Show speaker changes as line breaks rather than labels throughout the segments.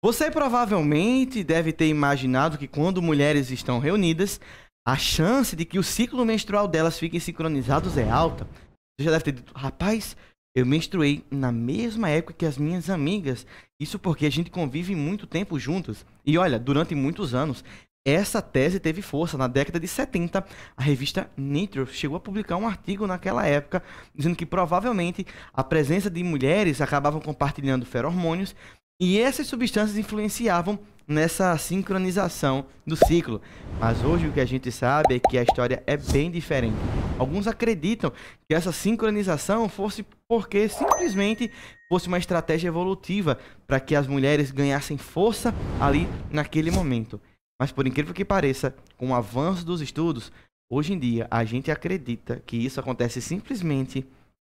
Você provavelmente deve ter imaginado que quando mulheres estão reunidas, a chance de que o ciclo menstrual delas fique sincronizados é alta. Você já deve ter dito, rapaz, eu menstruei na mesma época que as minhas amigas. Isso porque a gente convive muito tempo juntos. E olha, durante muitos anos, essa tese teve força. Na década de 70, a revista Nature chegou a publicar um artigo naquela época, dizendo que provavelmente a presença de mulheres acabavam compartilhando feromônios e essas substâncias influenciavam nessa sincronização do ciclo. Mas hoje o que a gente sabe é que a história é bem diferente. Alguns acreditam que essa sincronização fosse porque simplesmente fosse uma estratégia evolutiva para que as mulheres ganhassem força ali naquele momento. Mas por incrível que pareça, com o avanço dos estudos, hoje em dia a gente acredita que isso acontece simplesmente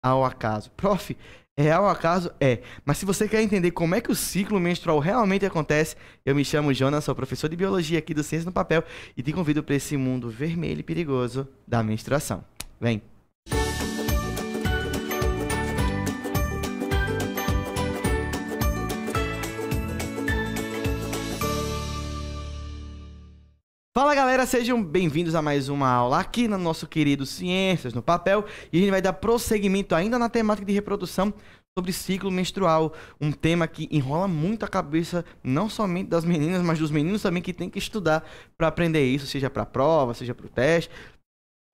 ao acaso. Prof, é ao acaso? É. Mas se você quer entender como é que o ciclo menstrual realmente acontece, eu me chamo Jonas, sou professor de biologia aqui do Ciência no Papel e te convido para esse mundo vermelho e perigoso da menstruação. Vem! Fala galera, sejam bem-vindos a mais uma aula aqui no nosso querido Ciências no Papel e a gente vai dar prosseguimento ainda na temática de reprodução sobre ciclo menstrual, um tema que enrola muito a cabeça não somente das meninas, mas dos meninos também que tem que estudar para aprender isso, seja para a prova, seja para o teste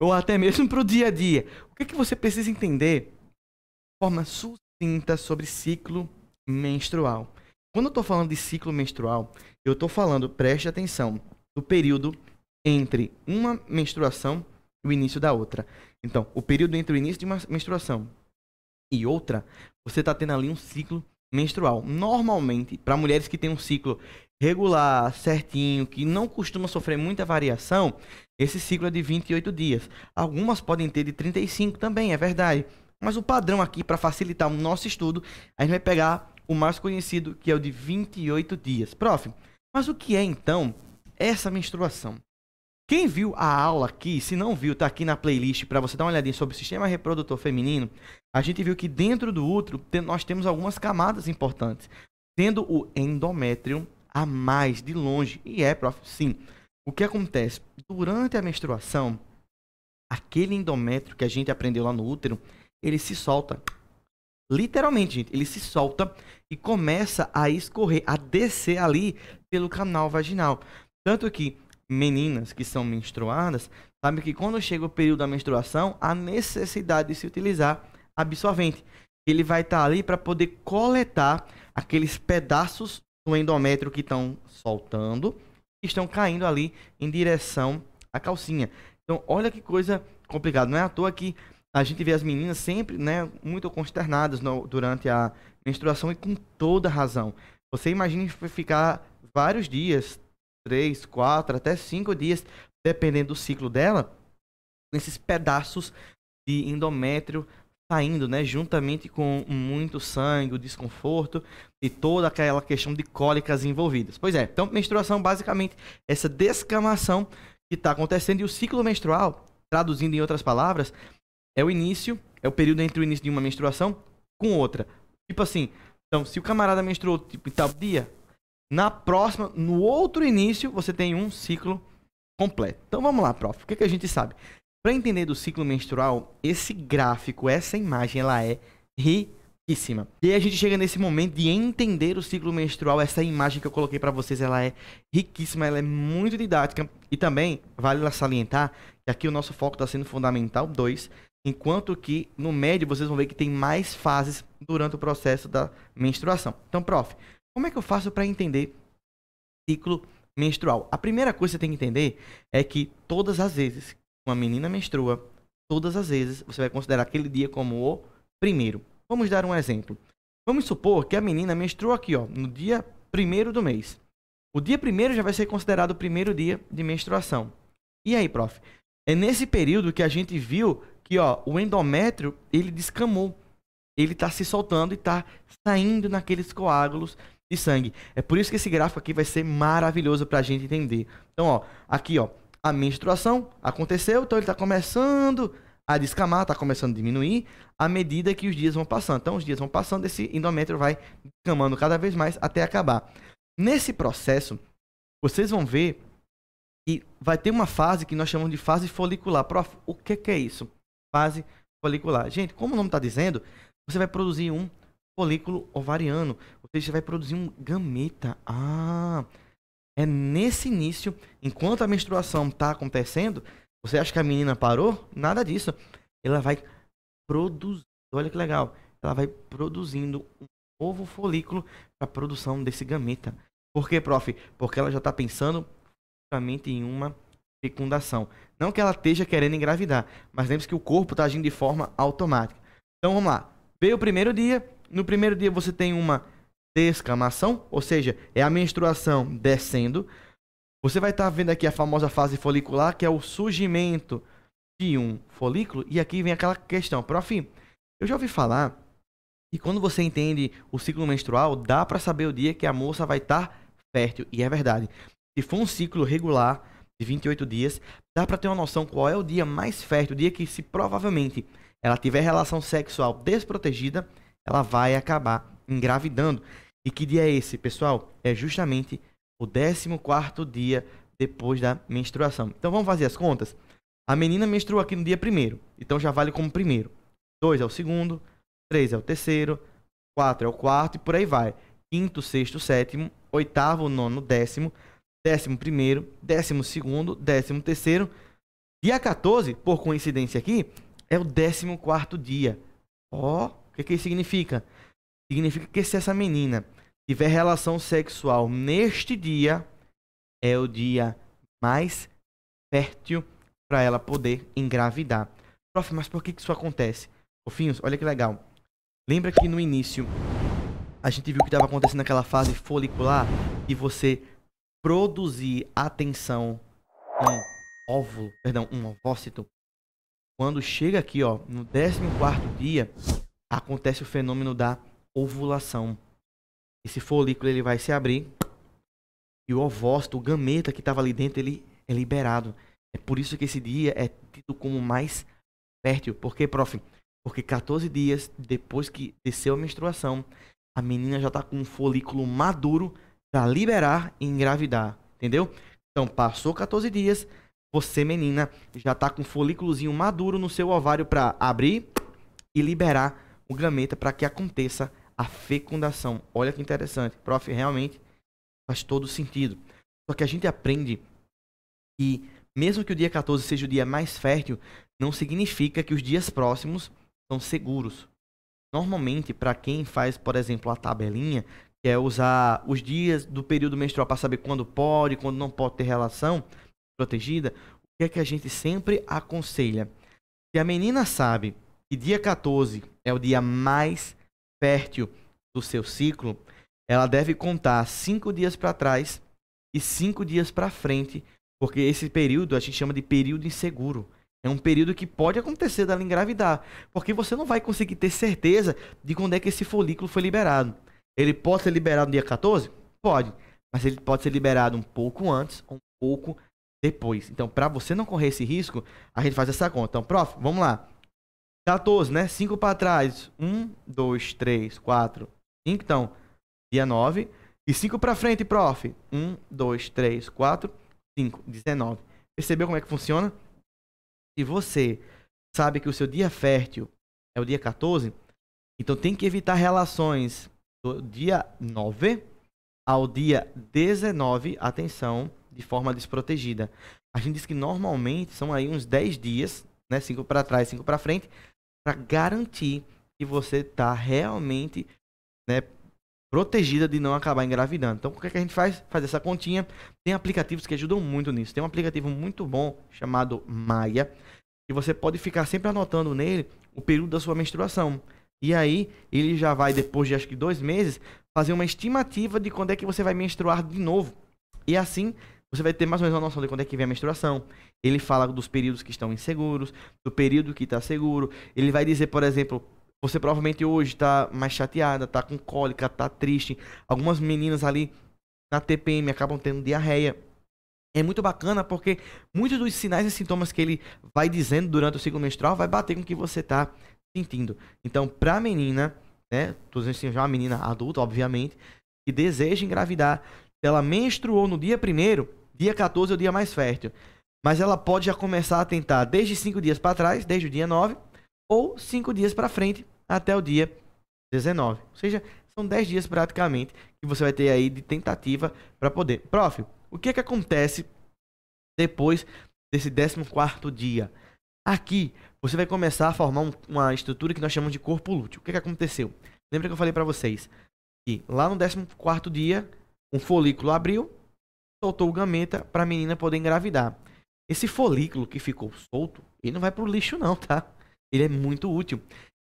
ou até mesmo para o dia a dia. O que é que você precisa entender de forma sucinta sobre ciclo menstrual? Quando eu estou falando de ciclo menstrual, eu estou falando, preste atenção, do período entre uma menstruação e o início da outra. Então, o período entre o início de uma menstruação e outra, você está tendo ali um ciclo menstrual. Normalmente, para mulheres que têm um ciclo regular, certinho, que não costuma sofrer muita variação, esse ciclo é de 28 dias. Algumas podem ter de 35 também, é verdade. Mas o padrão aqui, para facilitar o nosso estudo, a gente vai pegar o mais conhecido, que é o de 28 dias. Prof, mas o que é então essa menstruação? Quem viu a aula aqui, se não viu, tá aqui na playlist para você dar uma olhadinha sobre o sistema reprodutor feminino. A gente viu que dentro do útero nós temos algumas camadas importantes, tendo o endométrio a mais de longe. E prof, sim. O que acontece? Durante a menstruação, aquele endométrio que a gente aprendeu lá no útero, ele se solta. Literalmente, gente, ele se solta e começa a escorrer, a descer ali pelo canal vaginal. Tanto que meninas que são menstruadas sabem que quando chega o período da menstruação, há necessidade de se utilizar absorvente. Ele vai estar ali para poder coletar aqueles pedaços do endométrio que estão soltando, que estão caindo ali em direção à calcinha. Então, olha que coisa complicada. Não é à toa que a gente vê as meninas sempre, né, muito consternadas durante a menstruação e com toda razão. Você imagina ficar vários dias, 3, 4, até 5 dias, dependendo do ciclo dela, com esses pedaços de endométrio saindo, né, juntamente com muito sangue, o desconforto e toda aquela questão de cólicas envolvidas. Pois é, então menstruação basicamente essa descamação que está acontecendo e o ciclo menstrual, traduzindo em outras palavras, é o início, é o período entre o início de uma menstruação com outra. Tipo assim, então se o camarada menstruou tipo, em tal dia, na próxima, no outro início, você tem um ciclo completo. Então vamos lá, prof. O que a gente sabe? Para entender do ciclo menstrual, esse gráfico, essa imagem, ela é riquíssima. E aí a gente chega nesse momento de entender o ciclo menstrual. Essa imagem que eu coloquei para vocês, ela é riquíssima, ela é muito didática. E também, vale salientar, que aqui o nosso foco está sendo Fundamental 2, enquanto que no médio vocês vão ver que tem mais fases durante o processo da menstruação. Então, prof, como é que eu faço para entender ciclo menstrual? A primeira coisa que você tem que entender é que todas as vezes que uma menina menstrua, todas as vezes você vai considerar aquele dia como o primeiro. Vamos dar um exemplo. Vamos supor que a menina menstrua aqui, ó, no dia 1º do mês. O dia 1º já vai ser considerado o primeiro dia de menstruação. E aí, prof? É nesse período que a gente viu que, ó, o endométrio, ele descamou. Ele está se soltando e está saindo naqueles coágulos de sangue. É por isso que esse gráfico aqui vai ser maravilhoso para a gente entender. Então, ó, aqui, ó, a menstruação aconteceu, então ele está começando a descamar, está começando a diminuir à medida que os dias vão passando. Então, os dias vão passando, esse endométrio vai descamando cada vez mais até acabar. Nesse processo, vocês vão ver que vai ter uma fase que nós chamamos de fase folicular. Prof, o que é isso? Fase folicular. Gente, como o nome está dizendo, você vai produzir um folículo ovariano. Ou seja, você vai produzir um gameta. É nesse início, enquanto a menstruação está acontecendo, você acha que a menina parou? Nada disso. Ela vai produzir, olha que legal, ela vai produzindo um novo folículo para a produção desse gameta. Por quê, prof? Porque ela já está pensando justamente em uma fecundação. Não que ela esteja querendo engravidar, mas lembre-se que o corpo está agindo de forma automática. Então vamos lá. Veio o primeiro dia. No primeiro dia você tem uma descamação, ou seja, é a menstruação descendo. Você vai estar vendo aqui a famosa fase folicular, que é o surgimento de um folículo. E aqui vem aquela questão. Prof, eu já ouvi falar que quando você entende o ciclo menstrual, dá para saber o dia que a moça vai estar fértil. E é verdade. Se for um ciclo regular de 28 dias, dá para ter uma noção qual é o dia mais fértil, o dia que, se provavelmente ela tiver relação sexual desprotegida, ela vai acabar engravidando. E que dia é esse, pessoal? É justamente o 14º dia depois da menstruação. Então vamos fazer as contas? A menina menstrua aqui no dia 1º, então já vale como primeiro. 2 é o segundo, 3 é o terceiro, 4 é o quarto e por aí vai. 5º, 6º, 7º, 8º, 9º, 10º, 11º, 12º, 13º. Dia 14, por coincidência aqui, é o 14º dia. O que isso significa? Significa que se essa menina tiver relação sexual neste dia, é o dia mais fértil para ela poder engravidar. Prof, mas por que isso acontece? Fofinhos, olha que legal. Lembra que no início a gente viu que estava acontecendo naquela fase folicular e você produzir atenção um ovócito. Quando chega aqui, ó, no 14º dia, acontece o fenômeno da ovulação. Esse folículo ele vai se abrir e o ovócito, o gameta que estava ali dentro, ele é liberado. É por isso que esse dia é tido como mais fértil. Por quê, prof? Porque 14 dias depois que desceu a menstruação, a menina já está com um folículo maduro para liberar e engravidar. Entendeu? Então, passou 14 dias, você, menina, já está com um folículozinho maduro no seu ovário para abrir e liberar o gameta para que aconteça a fecundação. Olha que interessante. Prof, realmente faz todo sentido. Só que a gente aprende que mesmo que o dia 14 seja o dia mais fértil, não significa que os dias próximos são seguros. Normalmente, para quem faz, por exemplo, a tabelinha, que é usar os dias do período menstrual para saber quando pode, quando não pode ter relação protegida, o que é que a gente sempre aconselha? Se a menina sabe que dia 14 é o dia mais fértil do seu ciclo, ela deve contar 5 dias para trás e 5 dias para frente, porque esse período a gente chama de período inseguro. É um período que pode acontecer dela engravidar, porque você não vai conseguir ter certeza de quando é que esse folículo foi liberado. Ele pode ser liberado no dia 14? Pode, mas ele pode ser liberado um pouco antes ou um pouco depois. Então, para você não correr esse risco, a gente faz essa conta. Então, prof, vamos lá. 14, né? 5 para trás. 1, 2, 3, 4, 5. Então, dia 9. E 5 para frente, prof. 1, 2, 3, 4, 5, 19. Percebeu como é que funciona? Se você sabe que o seu dia fértil é o dia 14, então tem que evitar relações do dia 9 ao dia 19, atenção, de forma desprotegida. A gente diz que normalmente são aí uns 10 dias, né? 5 para trás, 5 para frente, para garantir que você está realmente, né, protegida de não acabar engravidando. Então, o que a gente faz? Faz essa continha. Tem aplicativos que ajudam muito nisso. Tem um aplicativo muito bom chamado Maia, e você pode ficar sempre anotando nele o período da sua menstruação. E aí, ele já vai, depois de acho que 2 meses, fazer uma estimativa de quando é que você vai menstruar de novo. E assim, você vai ter mais ou menos uma noção de quando é que vem a menstruação. Ele fala dos períodos que estão inseguros, do período que está seguro. Ele vai dizer, por exemplo, você provavelmente hoje está mais chateada, está com cólica, está triste. Algumas meninas ali na TPM acabam tendo diarreia. É muito bacana porque muitos dos sinais e sintomas que ele vai dizendo durante o ciclo menstrual vai bater com o que você está sentindo. Então, para a menina, né, tô dizendo assim, já uma menina adulta, obviamente, que deseja engravidar, Se ela menstruou no dia 1º, dia 14 é o dia mais fértil. Mas ela pode já começar a tentar desde 5 dias para trás, desde o dia 9, ou 5 dias para frente, até o dia 19. Ou seja, são 10 dias praticamente que você vai ter aí de tentativa para poder. Prof, o que é que acontece depois desse 14º dia? Aqui, você vai começar a formar uma estrutura que nós chamamos de corpo lúteo. O que é que aconteceu? Lembra que eu falei para vocês que lá no 14º dia, um folículo abriu, soltou o gameta para a menina poder engravidar. Esse folículo que ficou solto, ele não vai pro lixo não, tá? Ele é muito útil.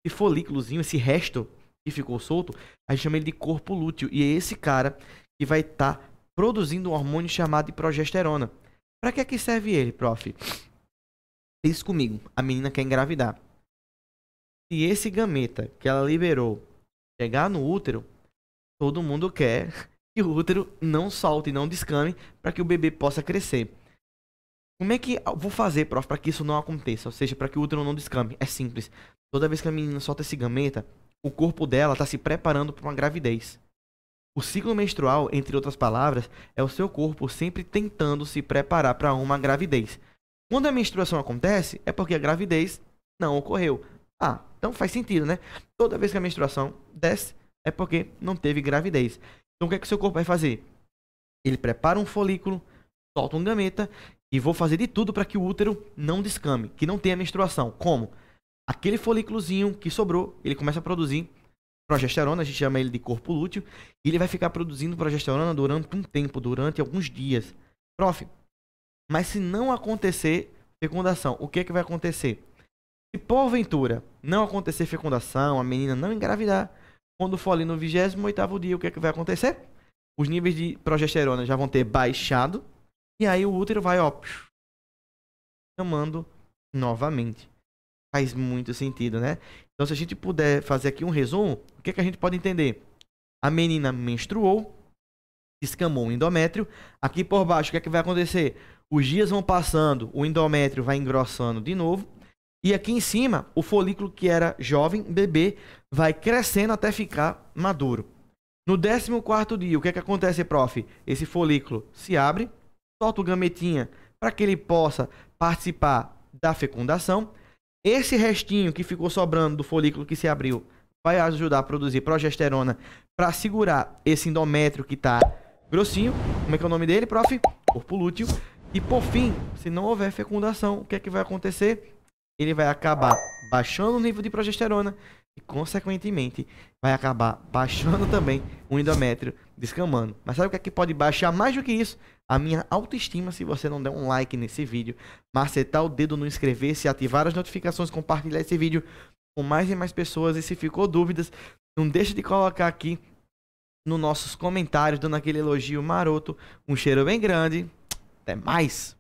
Esse folículozinho, esse resto que ficou solto, a gente chama ele de corpo lúteo. E é esse cara que vai estar produzindo um hormônio chamado de progesterona. Para que é que serve ele, prof? Pense comigo, a menina quer engravidar. Se esse gameta que ela liberou chegar no útero, todo mundo quer que o útero não solte, não descame, para que o bebê possa crescer. Como é que eu vou fazer, prof, para que isso não aconteça? Ou seja, para que o útero não descame? É simples. Toda vez que a menina solta esse gameta, o corpo dela está se preparando para uma gravidez. O ciclo menstrual, entre outras palavras, é o seu corpo sempre tentando se preparar para uma gravidez. Quando a menstruação acontece, é porque a gravidez não ocorreu. Ah, então faz sentido, né? Toda vez que a menstruação desce, é porque não teve gravidez. Então o que é que o seu corpo vai fazer? Ele prepara um folículo, solta um gameta e vou fazer de tudo para que o útero não descame, que não tenha menstruação. Como? Aquele folículozinho que sobrou, ele começa a produzir progesterona, a gente chama ele de corpo lúteo, e ele vai ficar produzindo progesterona durante um tempo, durante alguns dias. Prof, mas se não acontecer fecundação, o que é que vai acontecer? Se porventura não acontecer fecundação, a menina não engravidar, quando for ali no 28º dia, o que é que vai acontecer? Os níveis de progesterona já vão ter baixado, e aí o útero vai, ó, chamando novamente. Faz muito sentido, né? Então, se a gente puder fazer aqui um resumo, o que é que a gente pode entender? A menina menstruou, descamou o endométrio. Aqui por baixo, o que é que vai acontecer? Os dias vão passando, o endométrio vai engrossando de novo. E aqui em cima, o folículo que era jovem, bebê, vai crescendo até ficar maduro. No 14º dia, o que é que acontece, prof? Esse folículo se abre, solta o gametinha para que ele possa participar da fecundação. Esse restinho que ficou sobrando do folículo que se abriu vai ajudar a produzir progesterona para segurar esse endométrio que está grossinho. Como é que é o nome dele, prof? Corpo lúteo. E por fim, se não houver fecundação, o que é que vai acontecer? Ele vai acabar baixando o nível de progesterona e, consequentemente, vai acabar baixando também o endométrio, descamando. Mas sabe o que é que pode baixar mais do que isso? A minha autoestima, se você não der um like nesse vídeo, macetar o dedo no inscrever-se, ativar as notificações, compartilhar esse vídeo com mais e mais pessoas. E se ficou dúvidas, não deixe de colocar aqui nos nossos comentários, dando aquele elogio maroto. Um cheiro bem grande. Até mais!